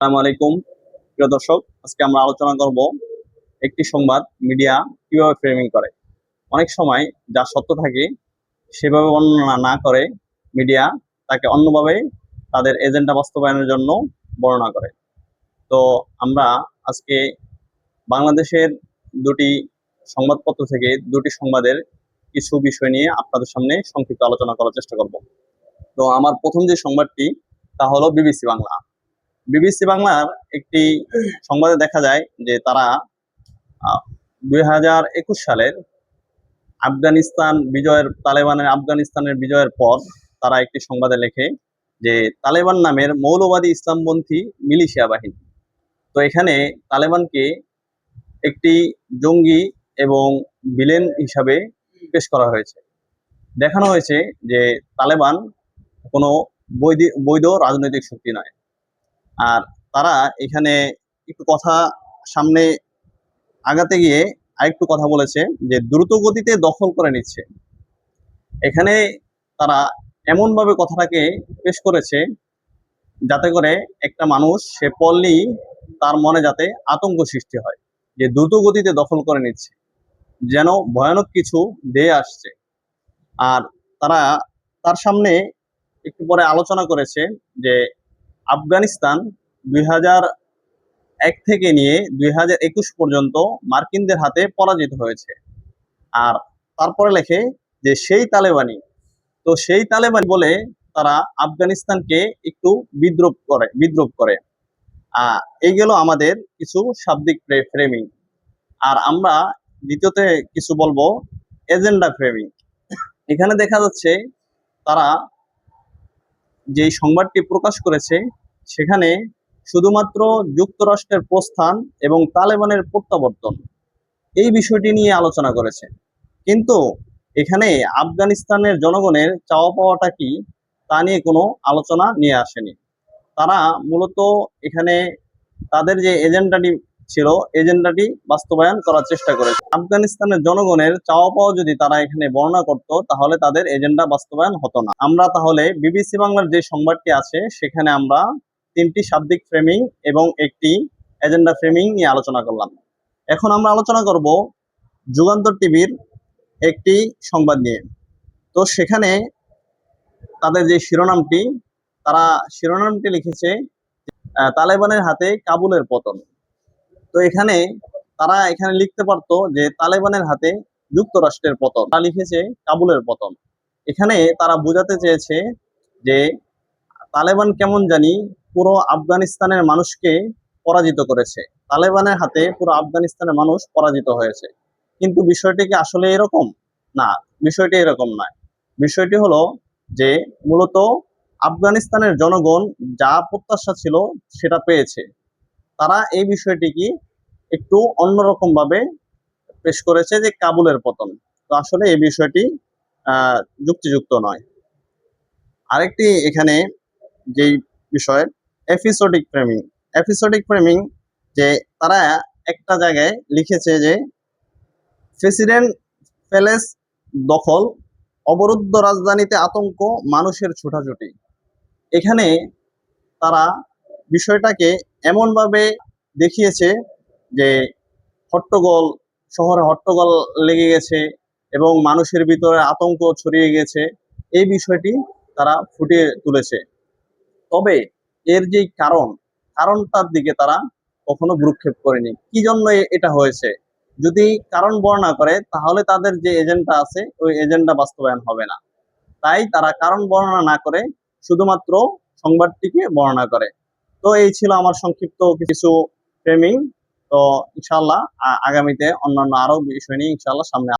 আসসালামু আলাইকুম প্রিয় দর্শক, আজকে আমরা আলোচনা করব একটি সংবাদ মিডিয়া কিভাবে ফ্রেমিং করে। অনেক সময় যা সত্য থাকে সেভাবে বর্ণনা না করে মিডিয়া তাকে অন্যভাবে তাদের এজেন্ডা বাস্তবায়নের জন্য বর্ণনা করে। তো আমরা আজকে বাংলাদেশের দুটি সংবাদপত্র থেকে দুটি সংবাদের কিছু বিষয় নিয়ে আপনাদের সামনে সংক্ষিপ্ত আলোচনা করার চেষ্টা করব। তো আমার প্রথম যে সংবাদটি তা হলো বিবিসি বাংলা। বিবিসি বাংলার একটি সংবাদে দেখা যায় যে তারা 2021 সালের তালেবানের আফগানিস্তানের বিজয়ের পর তারা একটি সংবাদে লেখে যে তালেবান নামের মৌলবাদী ইসলামপন্থী মিলিশিয়া বাহিনী। তো এখানে তালেবানকে একটি জঙ্গি এবং ভিলেন হিসাবে পেশ করা হয়েছে। দেখানো হয়েছে যে তালেবান কোনো বৈধ রাজনৈতিক শক্তি নয়। আর তারা এখানে একটু কথা সামনে আগাতে গিয়ে আরেকটু কথা বলেছে যে দ্রুত গতিতে দখল করে নিচ্ছে। এখানে তারা এমনভাবে কথাটাকে পেশ করেছে যাতে করে একটা মানুষ সে পড়লেই তার মনে যাতে আতঙ্ক সৃষ্টি হয় যে দ্রুত গতিতে দখল করে নিচ্ছে, যেন ভয়ানক কিছু দিয়ে আসছে। আর তারা তার সামনে একটু পরে আলোচনা করেছে যে আফগানিস্তান 2001 থেকে নিয়ে 2021 পর্যন্ত মার্কিনদের হাতে পরাজিত হয়েছে। আর তারপরে লেখে যে সেই তালেবানি বলে তারা আফগানিস্তানকে একটু বিদ্রুপ করে। এই গেল আমাদের কিছু শাব্দিক ফ্রেমিং। আর আমরা দ্বিতীয়তে কিছু বলবো এজেন্ডা ফ্রেমিং। এখানে দেখা যাচ্ছে তারা যে সংবাদটি প্রকাশ করেছে সেখানে শুধুমাত্র যুক্তরাষ্ট্রের প্রস্থান এবং তালেবানের প্রত্যাবর্তন এই বিষয়টি নিয়ে আলোচনা করেছে, কিন্তু এখানে আফগানিস্তানের জনগণের চাওয়া পাওয়াটা কি তা নিয়ে কোনো আলোচনা নিয়ে আসেনি। তারা মূলত এখানে তাদের যে এজেন্ডাটি ছিল এজেন্ডাটি বাস্তবায়ন করার চেষ্টা করেছে। আফগানিস্তানের জনগণের চাওয়া পাওয়া যদি তারা এখানে বর্ণনা করত তাহলে তাদের এজেন্ডা বাস্তবায়ন হতো না। আমরা তাহলে বিবিসি বাংলার যে সংবাদটি আছে সেখানে আমরা তিনটি শাব্দিক ফ্রেমিং এবং একটি এজেন্ডা ফ্রেমিং নিয়ে আলোচনা করলাম। এখন আমরা আলোচনা করব যুগান্তর টিভির একটি সংবাদ নিয়ে। তো সেখানে তাদের যে শিরোনামটি লিখেছে তালেবানের হাতে কাবুলের পতন। তো তারা এখানে লিখতে পারতো যে তালেবানের হাতে যুক্তরাষ্ট্রের পতন, তারা লিখেছে কাবুলের পতন। এখানে তারা বোঝাতে চেয়েছে যে তালেবান কেমন জানি পুরো আফগানিস্তানের মানুষকে পরাজিত করেছে, তালেবানের হাতে পুরো আফগানিস্তানের মানুষ পরাজিত হয়েছে। কিন্তু বিষয়টি কি আসলে এরকম? না, বিষয়টি এরকম নয়। বিষয়টি হলো যে মূলত আফগানিস্তানের জনগণ যা প্রত্যাশা ছিল সেটা পেয়েছে। তারা এই বিষয়টিকে একটু অন্যরকম ভাবে পেশ করেছে যে কাবুলের পতন। তো আসলে এই বিষয়টি যুক্তিযুক্ত নয়। আরেকটি এখানে যেই বিষয় এপিসোডিক ফ্রেমিং যে তারা একটা জায়গায় লিখেছে যে প্রেসিডেন্ট প্যালেস দখল, অবরুদ্ধ রাজধানীতে আতঙ্ক, মানুষের ছোটাছুটি। এখানে তারা বিষয়টাকে এমনভাবে দেখিয়েছে যে শহরে হট্টগোল লেগে গেছে এবং মানুষের ভিতরে আতঙ্ক ছড়িয়ে গেছে, এই বিষয়টি তারা ফুটিয়ে তুলেছে। তবে এর যে কারণটার দিকে তারা কখনো ভ্রুক্ষেপ করেনি। কি জন্য এটা হয়েছে যদি কারণ বর্ণনা করে তাহলে তাদের যে এজেন্ডা আছে ওই এজেন্ডা বাস্তবায়ন হবে না। তাই তারা কারণ বর্ণনা না করে শুধুমাত্র সংবাদটিকে বর্ণনা করে। তো এই ছিল আমার সংক্ষিপ্ত কিছু ফ্রেমিং। তো ইনশাআল্লাহ আগামীতে অন্যান্য আরো বিষয় নিয়ে ইনশাআল্লাহ সামনে